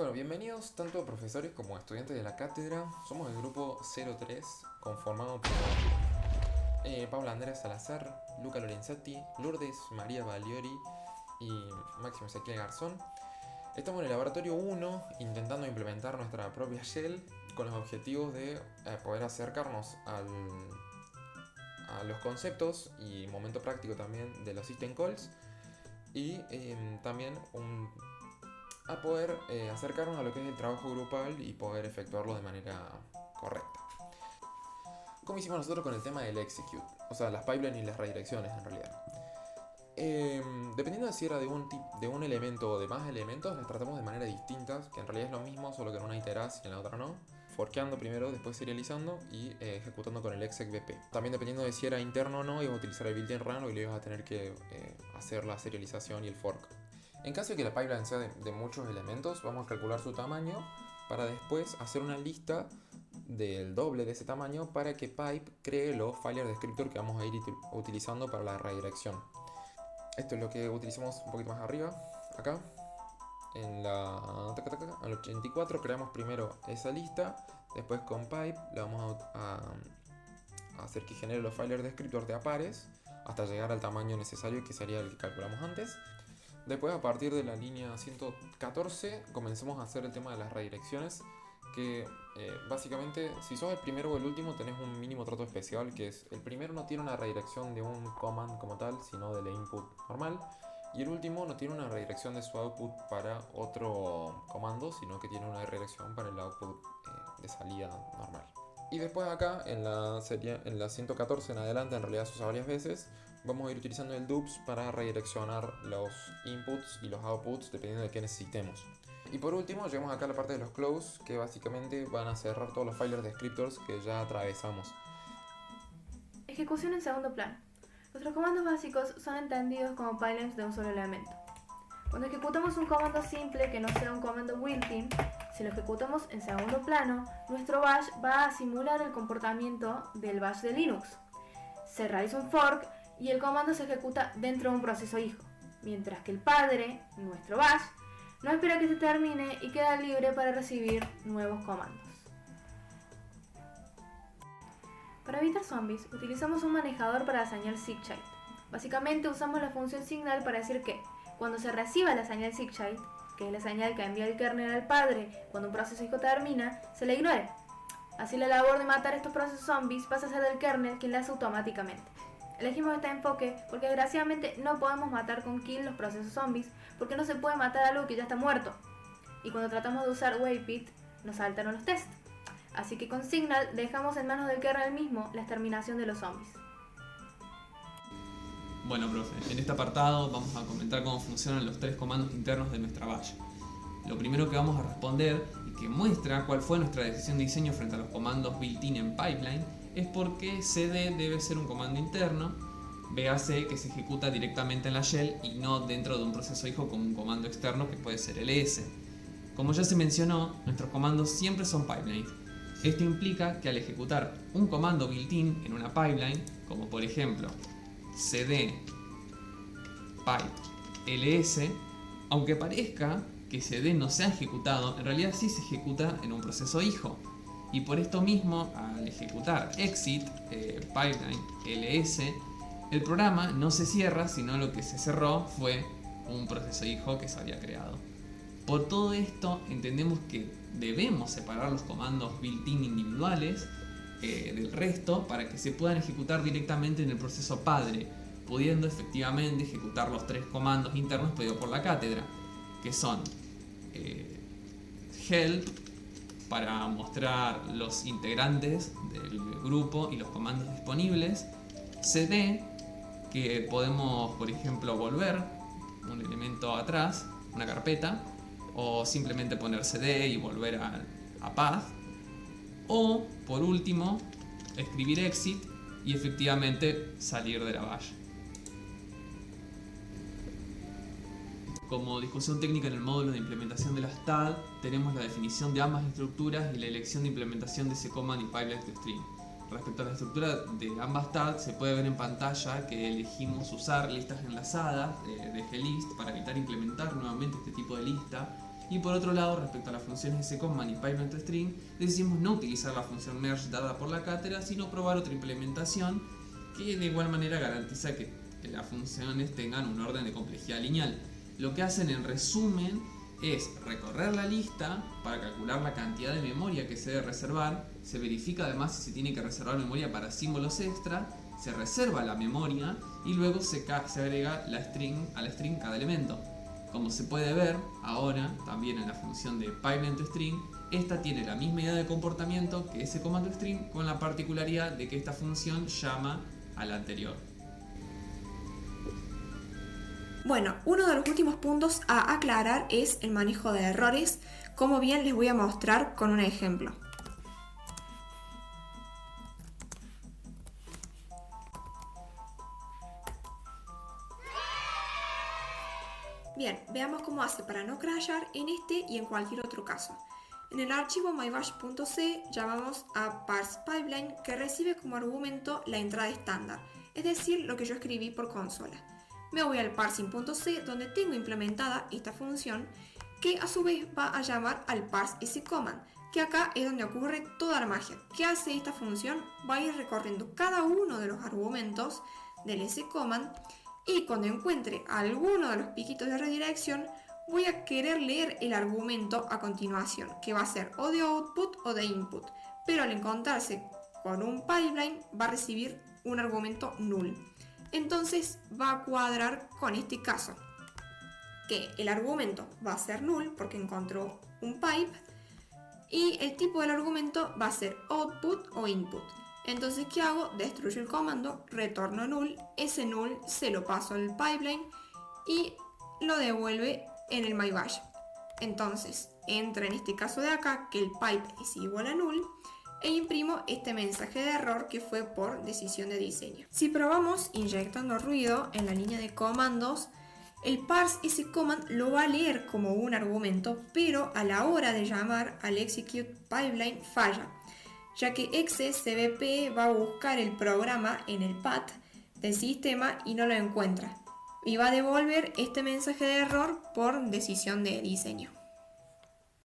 Bueno, bienvenidos tanto profesores como estudiantes de la cátedra. Somos el grupo 03, conformado por Paula Andrea Salazar, Luca Lorenzetti, Lourdes María Bagliori y Máximo Ezequiel Garzón. Estamos en el laboratorio 1 intentando implementar nuestra propia shell con los objetivos de poder acercarnos a los conceptos y momento práctico también de los system calls y también a poder acercarnos a lo que es el trabajo grupal y poder efectuarlo de manera correcta. Como hicimos nosotros con el tema del execute, o sea, las pipelines y las redirecciones en realidad. Dependiendo de si era de un elemento o de más elementos, las tratamos de manera distintas, que en realidad es lo mismo, solo que en una iterás y en la otra no. Forkeando primero, después serializando y ejecutando con el execbp. También dependiendo de si era interno o no, ibas a utilizar el built-in run y le ibas a tener que hacer la serialización y el fork. En caso de que la pipeline sea de muchos elementos, vamos a calcular su tamaño para después hacer una lista del doble de ese tamaño para que pipe cree los failure descriptor que vamos a ir utilizando para la redirección. Esto es lo que utilizamos un poquito más arriba, acá. En el 84 creamos primero esa lista, después con pipe le vamos a hacer que genere los failure descriptor de a pares hasta llegar al tamaño necesario, que sería el que calculamos antes. Después, a partir de la línea 114, comencemos a hacer el tema de las redirecciones, que básicamente, si sos el primero o el último, tenés un mínimo trato especial, que es el primero no tiene una redirección de un command como tal, sino del input normal, y el último no tiene una redirección de su output para otro comando, sino que tiene una redirección para el output de salida normal. Y después acá, en la 114 en adelante, en realidad se usa varias veces, vamos a ir utilizando el dupes para redireccionar los inputs y los outputs dependiendo de qué necesitemos. Y por último, llegamos acá a la parte de los close, que básicamente van a cerrar todos los failure descriptors que ya atravesamos. Ejecución en segundo plano. Nuestros comandos básicos son entendidos como pipelines de un solo elemento. Cuando ejecutamos un comando simple que no sea un comando built-in, si lo ejecutamos en segundo plano, nuestro bash va a simular el comportamiento del bash de Linux. Se realiza un fork y el comando se ejecuta dentro de un proceso hijo, mientras que el padre, nuestro bash, no espera que se termine y queda libre para recibir nuevos comandos. Para evitar zombies, utilizamos un manejador para la señal SIGCHILD. Básicamente usamos la función signal para decir que, cuando se reciba la señal SIGCHILD, que es la señal que envía el kernel al padre cuando un proceso hijo termina, se le ignore. Así la labor de matar estos procesos zombies pasa a ser del kernel, quien la hace automáticamente. Elegimos este enfoque porque desgraciadamente no podemos matar con kill los procesos zombies, porque no se puede matar algo que ya está muerto. Y cuando tratamos de usar Waypit, nos saltaron los tests. Así que con Signal dejamos en manos del kernel mismo la exterminación de los zombies. Bueno, profe, en este apartado vamos a comentar cómo funcionan los tres comandos internos de nuestra bash. Lo primero que vamos a responder y que muestra cuál fue nuestra decisión de diseño frente a los comandos built-in en pipeline es porque cd debe ser un comando interno, véase que se ejecuta directamente en la shell y no dentro de un proceso hijo como un comando externo que puede ser ls. Como ya se mencionó, nuestros comandos siempre son pipelines. Esto implica que al ejecutar un comando built-in en una pipeline, como por ejemplo cd pipe ls, aunque parezca que cd no se ha ejecutado, en realidad sí se ejecuta en un proceso hijo. Y por esto mismo, al ejecutar exit pipeline ls, el programa no se cierra, sino lo que se cerró fue un proceso hijo que se había creado. Por todo esto entendemos que debemos separar los comandos built-in individuales del resto para que se puedan ejecutar directamente en el proceso padre, pudiendo efectivamente ejecutar los tres comandos internos pedidos por la cátedra, que son help para mostrar los integrantes del grupo y los comandos disponibles, cd, que podemos por ejemplo volver un elemento atrás, una carpeta, o simplemente poner cd y volver a path, o por último escribir exit y efectivamente salir de la bash. Como discusión técnica en el módulo de implementación de las TAD, tenemos la definición de ambas estructuras y la elección de implementación de ese command y pipeline to stream. Respecto a la estructura de ambas TAD, se puede ver en pantalla que elegimos usar listas enlazadas de glist para evitar implementar nuevamente este tipo de lista Y por otro lado, respecto a las funciones scommand y pipeline-to-string, decidimos no utilizar la función merge dada por la cátedra, sino probar otra implementación que de igual manera garantiza que las funciones tengan un orden de complejidad lineal. Lo que hacen en resumen es recorrer la lista para calcular la cantidad de memoria que se debe reservar. Se verifica además si se tiene que reservar memoria para símbolos extra, se reserva la memoria y luego se agrega a la string cada elemento. Como se puede ver ahora también en la función de pipeline-to-string, esta tiene la misma idea de comportamiento que ese comando string, con la particularidad de que esta función llama a la anterior. Bueno, uno de los últimos puntos a aclarar es el manejo de errores, como bien les voy a mostrar con un ejemplo. Bien, veamos cómo hace para no crashear en este y en cualquier otro caso. En el archivo mybash.c llamamos a parsePipeline, que recibe como argumento la entrada estándar, es decir, lo que yo escribí por consola. Me voy al parsing.c, donde tengo implementada esta función, que a su vez va a llamar al parseSCommand, que acá es donde ocurre toda la magia. ¿Qué hace esta función? Va a ir recorriendo cada uno de los argumentos del scommand, y cuando encuentre alguno de los piquitos de redirección, voy a querer leer el argumento a continuación, que va a ser o de output o de input, pero al encontrarse con un pipeline va a recibir un argumento null. Entonces va a cuadrar con este caso, que el argumento va a ser null porque encontró un pipe, y el tipo del argumento va a ser output o input. Entonces, ¿qué hago? Destruyo el comando, retorno null, ese null se lo paso al pipeline y lo devuelve en el mybash. Entonces, entra en este caso de acá, que el pipe es igual a null, e imprimo este mensaje de error que fue por decisión de diseño. Si probamos inyectando ruido en la línea de comandos, el parseSCommand lo va a leer como un argumento, pero a la hora de llamar al execute pipeline falla, ya que exe-cbp va a buscar el programa en el path del sistema y no lo encuentra, y va a devolver este mensaje de error por decisión de diseño.